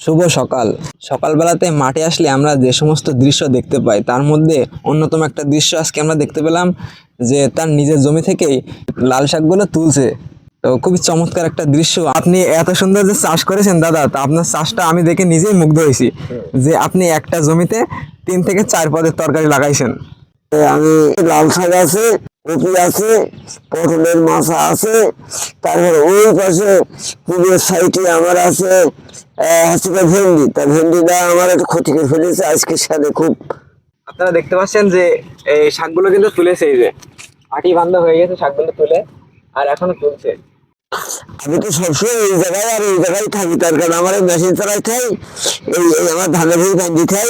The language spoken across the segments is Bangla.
শুভ সকাল। সকালবেলাতে মাঠে আসলে আমরা যে সমস্ত দৃশ্য দেখতে পাই তার মধ্যে অন্যতম একটা দৃশ্য আজকে আমরা দেখতে পেলাম যে তার নিজের জমি থেকেই লাল শাকগুলো তুলছে। তো খুবই চমৎকার একটা দৃশ্য। আপনি এত সুন্দর যে চাষ করেছেন দাদা, তা আপনার চাষটা আমি দেখে নিজেই মুগ্ধ হয়েছি যে আপনি একটা জমিতে 3 থেকে 4 পদের তরকারি লাগাইছেন। আমি লাল শাক আছে, কপি আছে, পটলের মাথা আছে, তারপরে ওই পাশে পূর্বের সাইডে আমার আছে হচ্ছে ভেন্ডি। তা ভেন্ডিটা আমার একটু ক্ষতি করে ফেলেছে আজকের সাথে খুব। আপনারা দেখতে পাচ্ছেন যে এই শাকগুলো কিন্তু তুলেছে, এই যে আটি বান্ধা হয়ে গেছে শাকগুলো তুলে, আর এখনো তুলছে। আমি তো সবসময় এই জায়গায় আর এই জায়গায় থাকি, তার কারণ আমার এই মেশিন চালাই খাই, এই আমার ধানের ভুঁই ভাঞ্জি খাই,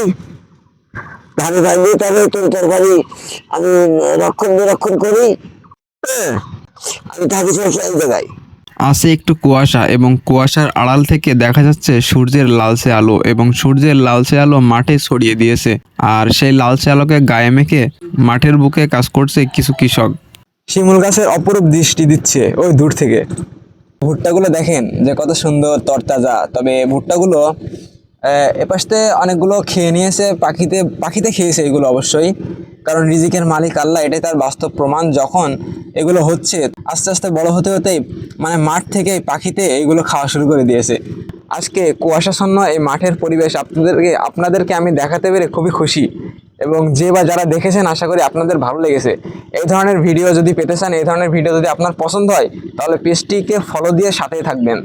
ধানের ভাঞ্জি তারপরে তরকারি আমি রক্ষণ করি। হ্যাঁ, আমি থাকি সবসময় এই জায়গায়। আছে একটু কুয়াশা এবং কুয়াশার আড়াল থেকে দেখা যাচ্ছে সূর্যের লালচে আলো এবং সূর্যের লালচে আলো মাঠে ছড়িয়ে দিয়েছে। আর সেই লালচে আলোকে গায়ে মেখে মাঠের বুকে কাজ করছে কিছু কৃষক। শিমুল গাছের অপরূপ দৃষ্টি দিচ্ছে ওই দূর থেকে। ভুট্টাগুলো দেখেন যে কত সুন্দর তরতাজা। তবে ভুট্টাগুলো এপাশ থেকে অনেকগুলো খেয়ে নিয়েছে, পাখিতে খেয়েছে এগুলো অবশ্যই, কারণ রিজিকের মালিক আল্লাহ, এটাই তার বাস্তব প্রমাণ। যখন এগুলো হচ্ছে আস্তে আস্তে বড় হতে হতেই মানে মাঠ থেকে পাখিতে এইগুলো খাওয়া শুরু করে দিয়েছে। আজকে কুয়াশাচ্ছন্ন এই মাঠের পরিবেশ আপনাদেরকে আমি দেখাতে পেরে খুবই খুশি, এবং যারা দেখেছেন আশা করি আপনাদের ভালো লেগেছে। এই ধরনের ভিডিও যদি পেতে চান, এই ধরনের ভিডিও যদি আপনার পছন্দ হয়, তাহলে পেজটিকে ফলো দিয়ে সাথেই থাকবেন।